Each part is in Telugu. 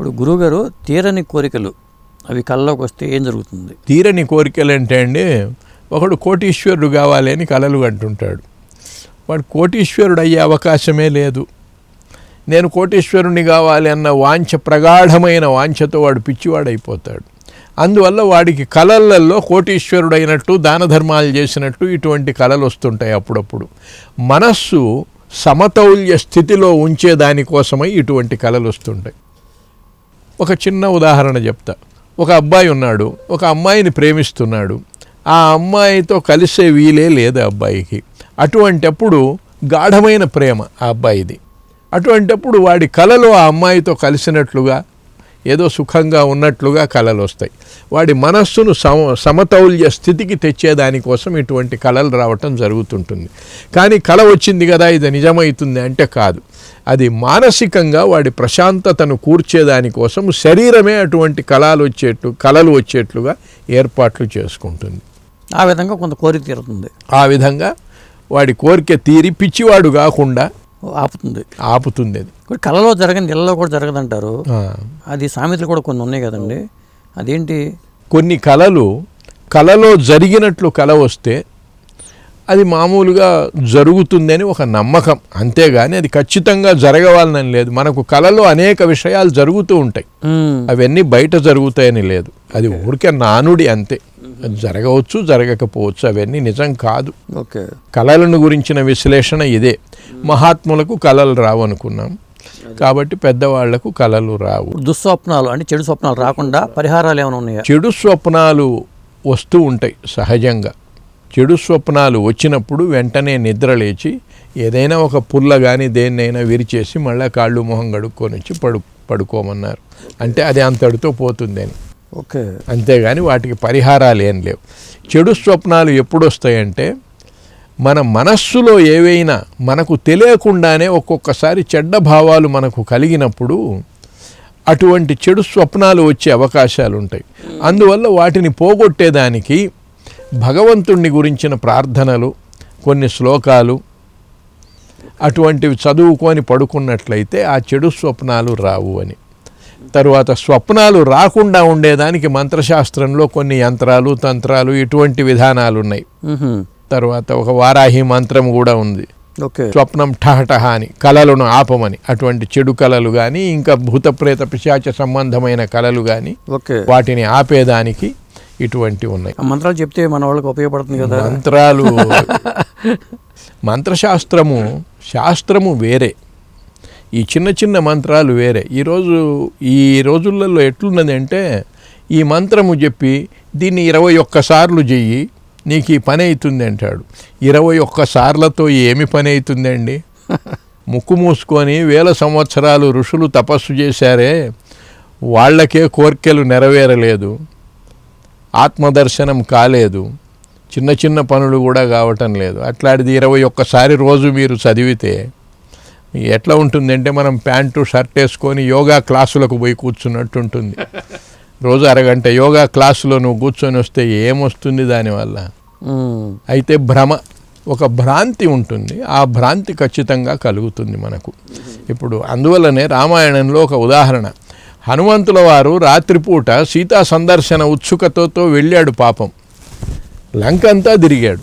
ఇప్పుడు గురువుగారు తీరని కోరికలు అవి కళ్ళలోకి వస్తే ఏం జరుగుతుంది? తీరని కోరికలు అంటే అండి, ఒకడు కోటీశ్వరుడు కావాలి అని కలలు అంటుంటాడు. వాడు కోటీశ్వరుడు అయ్యే అవకాశమే లేదు. నేను కోటీశ్వరుని కావాలి అన్న వాంఛ, ప్రగాఢమైన వాంఛతో వాడు పిచ్చివాడైపోతాడు. అందువల్ల వాడికి కళలలో కోటీశ్వరుడు అయినట్టు, దాన ధర్మాలు చేసినట్టు ఇటువంటి కళలు వస్తుంటాయి అప్పుడప్పుడు. మనస్సు సమతౌల్య స్థితిలో ఉంచే దానికోసమై ఇటువంటి కళలు వస్తుంటాయి. ఒక చిన్న ఉదాహరణ చెప్తా. ఒక అబ్బాయి ఉన్నాడు, ఒక అమ్మాయిని ప్రేమిస్తున్నాడు. ఆ అమ్మాయితో కలిసే వీలే లేదు అబ్బాయికి. అటువంటప్పుడు గాఢమైన ప్రేమ ఆ అబ్బాయిది. అటువంటప్పుడు వాడి కలలో ఆ అమ్మాయితో కలిసినట్లుగా, ఏదో సుఖంగా ఉన్నట్లుగా కళలు వస్తాయి. వాడి మనస్సును సమతౌల్య స్థితికి తెచ్చేదానికోసం ఇటువంటి కళలు రావటం జరుగుతుంటుంది. కానీ కళ వచ్చింది కదా ఇది నిజమవుతుంది అంటే కాదు. అది మానసికంగా వాడి ప్రశాంతతను కూర్చేదానికోసం శరీరమే అటువంటి కళలు వచ్చేట్లుగా ఏర్పాట్లు చేసుకుంటుంది. ఆ విధంగా కొంత కోరిక తీరుతుంది. ఆ విధంగా వాడి కోరిక తీరి పిచ్చివాడు కాకుండా ఆపుతుంది. అది కళలో జరగని ఇళ్ళలో కూడా జరగదంటారు. అది సామెతలు కూడా కొన్ని ఉన్నాయి కదండి, అదేంటి? కొన్ని కళలో జరిగినట్లు కళ వస్తే అది మామూలుగా జరుగుతుందని ఒక నమ్మకం, అంతేగాని అది ఖచ్చితంగా జరగవాలని లేదు. మనకు కళలో అనేక విషయాలు జరుగుతూ ఉంటాయి, అవన్నీ బయట జరుగుతాయని లేదు. అది ఊరికే నానుడి అంతే. అది జరగవచ్చు, జరగకపోవచ్చు, అవన్నీ నిజం కాదు. కళలను గురించిన విశ్లేషణ ఇదే. మహాత్ములకు కళలు రావు అనుకున్నాం కాబట్టి పెద్దవాళ్లకు కళలు రావు. దుస్వప్నాలు అంటే చెడు స్వప్నాలు రాకుండా పరిహారాలు ఏమైనా ఉన్నాయా? చెడు స్వప్నాలు వస్తూ ఉంటాయి సహజంగా. చెడు స్వప్నాలు వచ్చినప్పుడు వెంటనే నిద్ర లేచి ఏదైనా ఒక పుల్ల కానీ దేన్నైనా విరిచేసి మళ్ళీ కాళ్ళు మొహం కడుక్కొని వచ్చి పడుకోమన్నారు. అంటే అది అంతటితో పోతుందని. అంతేగాని వాటికి పరిహారాలు ఏం లేవు. చెడు స్వప్నాలు ఎప్పుడు వస్తాయంటే మన మనస్సులో ఏవైనా మనకు తెలియకుండానే ఒక్కొక్కసారి చెడ్డ భావాలు మనకు కలిగినప్పుడు అటువంటి చెడు స్వప్నాలు వచ్చే అవకాశాలు ఉంటాయి. అందువల్ల వాటిని పోగొట్టేదానికి భగవంతుణ్ణి గురించిన ప్రార్థనలు, కొన్ని శ్లోకాలు అటువంటివి చదువుకొని పడుకున్నట్లయితే ఆ చెడు స్వప్నాలు రావు అని. తరువాత స్వప్నాలు రాకుండా ఉండేదానికి మంత్రశాస్త్రంలో కొన్ని యంత్రాలు, తంత్రాలు, ఇటువంటి విధానాలు ఉన్నాయి. తర్వాత ఒక వారాహి మంత్రం కూడా ఉంది. స్వప్నం ఠహటహ అని, కళలను ఆపమని. అటువంటి చెడు కళలు కానీ ఇంకా భూతప్రేత పిశాచ సంబంధమైన కళలు కానీ వాటిని ఆపేదానికి ఇటువంటివి ఉన్నాయి. మంత్రాలు చెప్తే మన వాళ్ళకి ఉపయోగపడుతుంది కదా. శాస్త్రము వేరే, ఈ చిన్న చిన్న మంత్రాలు వేరే. ఈ రోజులలో ఎట్లున్నది అంటే ఈ మంత్రము చెప్పి దీన్ని 21 సార్లు చెయ్యి నీకు ఈ పని అవుతుంది అంటాడు. 21 సార్లతో ఏమి పని అవుతుందండి? ముక్కు మూసుకొని 1000 సంవత్సరాలు ఋషులు తపస్సు చేశారే, వాళ్ళకే కోర్కెలు నెరవేరలేదు, ఆత్మదర్శనం కాలేదు, చిన్న చిన్న పనులు కూడా కావటం లేదు. అట్లాంటిది 21 సారి రోజు మీరు చదివితే ఎట్లా ఉంటుందంటే మనం ప్యాంటు షర్ట్ వేసుకొని యోగా క్లాసులకు పోయి కూర్చున్నట్టు ఉంటుంది. రోజు అరగంట యోగా క్లాసులో నువ్వు కూర్చొని వస్తే ఏమొస్తుంది దానివల్ల? అయితే ఒక భ్రాంతి ఉంటుంది. ఆ భ్రాంతి ఖచ్చితంగా కలుగుతుంది మనకు. ఇప్పుడు అందువల్లనే రామాయణంలో ఒక ఉదాహరణ, హనుమంతుల వారు రాత్రిపూట సీతా సందర్శన ఉత్సుకతతో వెళ్ళాడు. పాపం లంకంతా తిరిగాడు,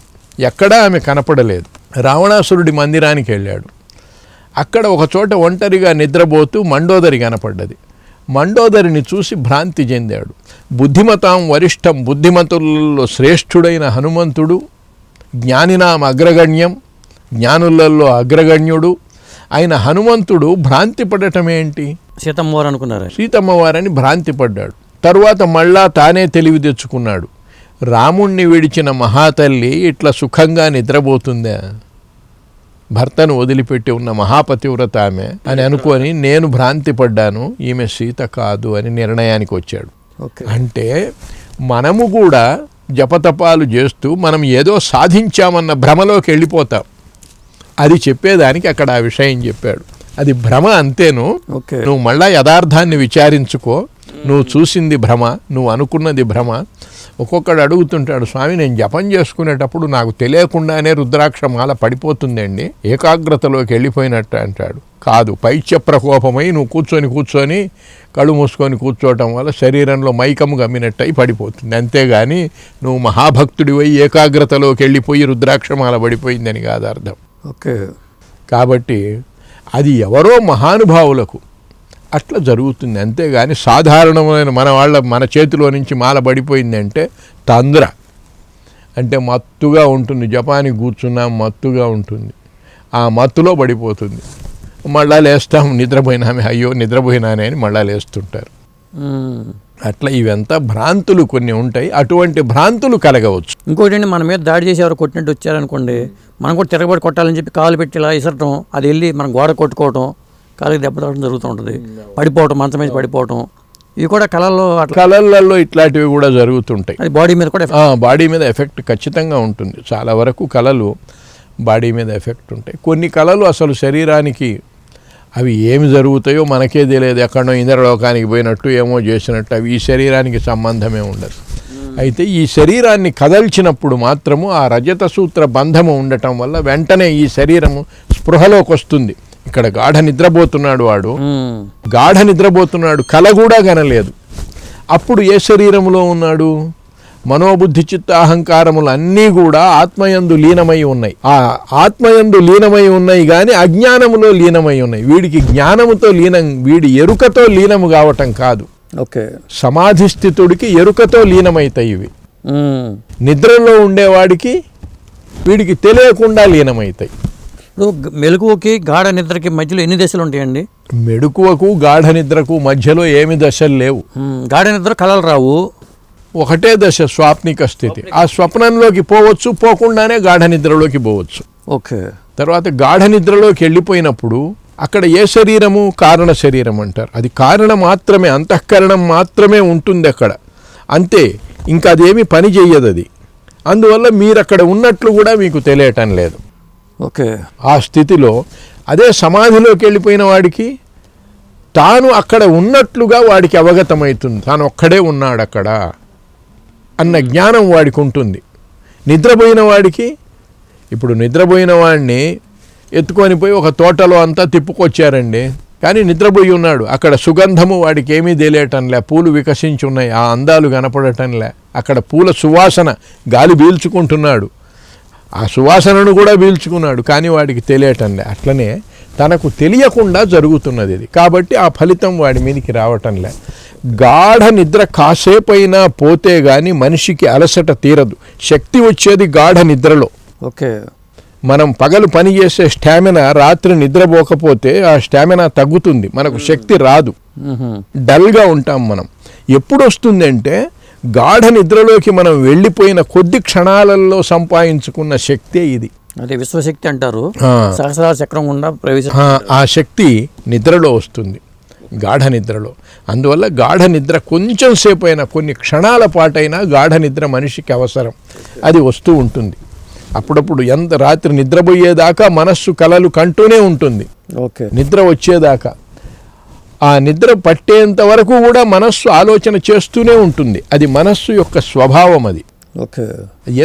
ఎక్కడా ఆమె కనపడలేదు. రావణాసురుడి మందిరానికి వెళ్ళాడు. అక్కడ ఒక చోట ఒంటరిగా నిద్రపోతూ మండోదరి కనపడ్డది. మండోదరిని చూసి భ్రాంతి చెందాడు. బుద్ధిమతాం వరిష్టం, బుద్ధిమతులలో శ్రేష్ఠుడైన హనుమంతుడు, జ్ఞానినాం అగ్రగణ్యం, జ్ఞానులలో అగ్రగణ్యుడు అయిన హనుమంతుడు భ్రాంతి పడటం ఏంటి? సీతమ్మవారు అనుకున్నారు. సీతమ్మవారని భ్రాంతి పడ్డాడు. తరువాత మళ్ళా తానే తెలివి తెచ్చుకున్నాడు. రాముణ్ణి విడిచిన మహాతల్లి ఇట్లా సుఖంగా నిద్రపోతుందా? భర్తను వదిలిపెట్టి ఉన్న మహాపతివ్రత ఆమె అని అనుకొని నేను భ్రాంతి పడ్డాను, ఈమె సీత కాదు అని నిర్ణయానికి వచ్చాడు. అంటే మనము కూడా జపతపాలు చేస్తూ మనం ఏదో సాధించామన్న భ్రమలోకి వెళ్ళిపోతాం. అది చెప్పేదానికి అక్కడ ఆ విషయం చెప్పాడు. అది భ్రమ అంతేను. నువ్వు మళ్ళా యథార్థాన్ని విచారించుకో, నువ్వు చూసింది భ్రమ, నువ్వు అనుకున్నది భ్రమ. ఒక్కొక్కడు అడుగుతుంటాడు, స్వామి నేను జపం చేసుకునేటప్పుడు నాకు తెలియకుండానే రుద్రాక్షమాల పడిపోతుందండి, ఏకాగ్రతలోకి వెళ్ళిపోయినట్టు అంటాడు. కాదు, పైత్య ప్రకోపమై నువ్వు కూర్చొని కళ్ళు మూసుకొని కూర్చోవటం వల్ల శరీరంలో మైకము గమ్మినట్టయి పడిపోతుంది. అంతేగాని నువ్వు మహాభక్తుడివై ఏకాగ్రతలోకి వెళ్ళిపోయి రుద్రాక్షమాల పడిపోయిందని కాదు అర్థం. ఓకే. కాబట్టి అది ఎవరో మహానుభావులకు అట్లా జరుగుతుంది. అంతేగాని సాధారణమైన మన చేతిలో నుంచి మాల పడిపోయిందంటే తంద్ర, అంటే మత్తుగా ఉంటుంది. జపానికి కూర్చున్నాం, మత్తుగా ఉంటుంది, ఆ మత్తులో పడిపోతుంది. మళ్ళా లేస్తాం, నిద్రపోయినామే, అయ్యో నిద్రపోయినానే అని మళ్ళా లేస్తుంటారు. అట్లా ఇవంతా భ్రాంతులు కొన్ని ఉంటాయి. అటువంటి భ్రాంతులు కలగవచ్చు. ఇంకోటి మన మీద దాడి చేసి ఎవరు కొట్టినట్టు వచ్చారనుకోండి, మనం కూడా తిరగబడి కొట్టాలని చెప్పి కాలు పెట్టి ఇలా ఇసరటం, అది వెళ్ళి మనం గోడ కొట్టుకోవటం, కాలుకి దెబ్బ తగ్గడం జరుగుతూ ఉంటుంది. పడిపోవటం, మంచం మీద పడిపోవటం, ఇవి కూడా కళలలో ఇట్లాంటివి కూడా జరుగుతుంటాయి. అది బాడీ మీద కూడా బాడీ మీద ఎఫెక్ట్ ఖచ్చితంగా ఉంటుంది. చాలా వరకు కళలు బాడీ మీద ఎఫెక్ట్ ఉంటాయి. కొన్ని కళలు అసలు శరీరానికి అవి ఏమి జరుగుతాయో మనకే తెలియదు, ఎక్కడో ఇంద్రలోకానికి పోయినట్టు ఏమో చేసినట్టు, అవి ఈ శరీరానికి సంబంధమే ఉండదు. అయితే ఈ శరీరాన్ని కదల్చినప్పుడు మాత్రము ఆ రజత సూత్ర బంధము ఉండటం వల్ల వెంటనే ఈ శరీరము స్పృహలోకి వస్తుంది. ఇక్కడ గాఢ నిద్రపోతున్నాడు వాడు, గాఢ నిద్రపోతున్నాడు, కల కూడా కనలేదు. అప్పుడు ఏ శరీరములో ఉన్నాడు? మనోబుద్ధి చిత్త అహంకారములు అన్నీ కూడా ఆత్మయందు లీనమై ఉన్నాయి. ఆ ఆత్మయందు లీనమై ఉన్నాయి కానీ అజ్ఞానములో లీనమై ఉన్నాయి. వీడికి జ్ఞానముతో వీడి ఎరుకతో లీనము కావటం కాదు. ఓకే. సమాధి స్థితుడికి ఎరుకతో లీనమైతాయి ఇవి. నిద్రలో ఉండేవాడికి వీడికి తెలియకుండా లీనమైతాయి. మెలకువకి గాఢ నిద్రకి మధ్యలో ఎన్ని దశలు ఉంటాయండి? మెలకువకు గాఢ నిద్రకు మధ్యలో ఏమి దశలు లేవు. గాఢ నిద్ర కలలు రావు, ఒకటే దశ స్వాప్నిక స్థితి. ఆ స్వప్నంలోకి పోవచ్చు, పోకుండానే గాఢ నిద్రలోకి పోవచ్చు. ఓకే. తర్వాత గాఢ నిద్రలోకి వెళ్ళిపోయినప్పుడు అక్కడ ఏ శరీరము? కారణ శరీరం అంటారు. అది కారణ మాత్రమే, అంతఃకరణం మాత్రమే ఉంటుంది అక్కడ, అంతే. ఇంకా అదేమి పని చెయ్యదు అది. అందువల్ల మీరు అక్కడ ఉన్నట్లు కూడా మీకు తెలియటం లేదు. ఓకే. ఆ స్థితిలో అదే సమాధిలోకి వెళ్ళిపోయిన వాడికి తాను అక్కడ ఉన్నట్లుగా వాడికి అవగతమవుతుంది, తాను ఒక్కడే ఉన్నాడు అక్కడ అన్న జ్ఞానం వాడికి ఉంటుంది. నిద్రపోయిన వాడికి, ఇప్పుడు నిద్రపోయిన వాడిని ఎత్తుకొని పోయి ఒక తోటలో అంతా తిప్పుకొచ్చారండి, కానీ నిద్రపోయి ఉన్నాడు. అక్కడ సుగంధము వాడికి ఏమీ తెలియటంలే, పూలు వికసించి ఉన్నాయి, ఆ అందాలు కనపడటంలే. అక్కడ పూల సువాసన గాలి పీల్చుకుంటున్నాడు, ఆ సువాసనను కూడా పీల్చుకున్నాడు, కానీ వాడికి తెలియటంలే. అట్లనే తనకు తెలియకుండా జరుగుతున్నది ఇది, కాబట్టి ఆ ఫలితం వాడి మీదకి రావటంలే. గాఢ నిద్ర కాసేపైనా పోతే గాని మనిషికి అలసట తీరదు. శక్తి వచ్చేది గాఢ నిద్రలో. ఓకే. మనం పగలు పని చేసే స్టామినా రాత్రి నిద్రపోకపోతే ఆ స్టామినా తగ్గుతుంది, మనకు శక్తి రాదు, డల్గా ఉంటాం మనం. ఎప్పుడు వస్తుంది అంటే గాఢ నిద్రలోకి మనం వెళ్ళిపోయిన కొద్ది క్షణాలలో సంపాదించుకున్న శక్తే ఇది. అదే విశ్వశక్తి అంటారు, సహస్రార చక్రం గుండా ఆ శక్తి నిద్రలో వస్తుంది, గాఢ నిద్రలో. అందువల్ల గాఢ నిద్ర కొంచెం సేపు అయినా, కొన్ని క్షణాల పాటైనా గాఢ నిద్ర మనిషికి అవసరం. అది వస్తూ ఉంటుంది అప్పుడప్పుడు. ఎంత రాత్రి నిద్రపోయేదాకా మనస్సు కలలు కంటూనే ఉంటుంది. ఓకే. నిద్ర వచ్చేదాకా, ఆ నిద్ర పట్టేంత వరకు కూడా మనస్సు ఆలోచన చేస్తూనే ఉంటుంది. అది మనస్సు యొక్క స్వభావం అది. ఓకే.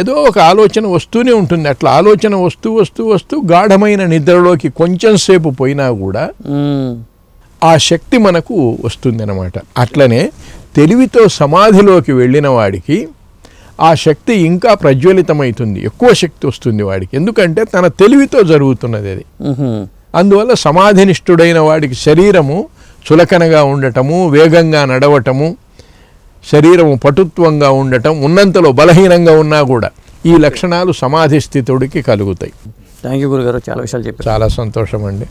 ఏదో ఒక ఆలోచన వస్తూనే ఉంటుంది. అట్లా ఆలోచన వస్తూ వస్తూ వస్తూ గాఢమైన నిద్రలోకి కొంచెం సేపు పోయినా కూడా ఆ శక్తి మనకు వస్తుంది అన్నమాట. అట్లనే తెలివితో సమాధిలోకి వెళ్ళిన వాడికి ఆ శక్తి ఇంకా ప్రజ్వలితమవుతుంది, ఎక్కువ శక్తి వస్తుంది వాడికి. ఎందుకంటే తన తెలివితో జరుగుతున్నది అది. అందువల్ల సమాధినిష్ఠుడైన వాడికి శరీరము చులకనగా ఉండటము, వేగంగా నడవటము, శరీరము పటుత్వంగా ఉండటం, ఉన్నంతలో బలహీనంగా ఉన్నా కూడా ఈ లక్షణాలు సమాధి స్థితుడికి కలుగుతాయి. థ్యాంక్ యూ గురుగారు, చాలా విషయాలు చెప్పారు. చాలా సంతోషం అండి.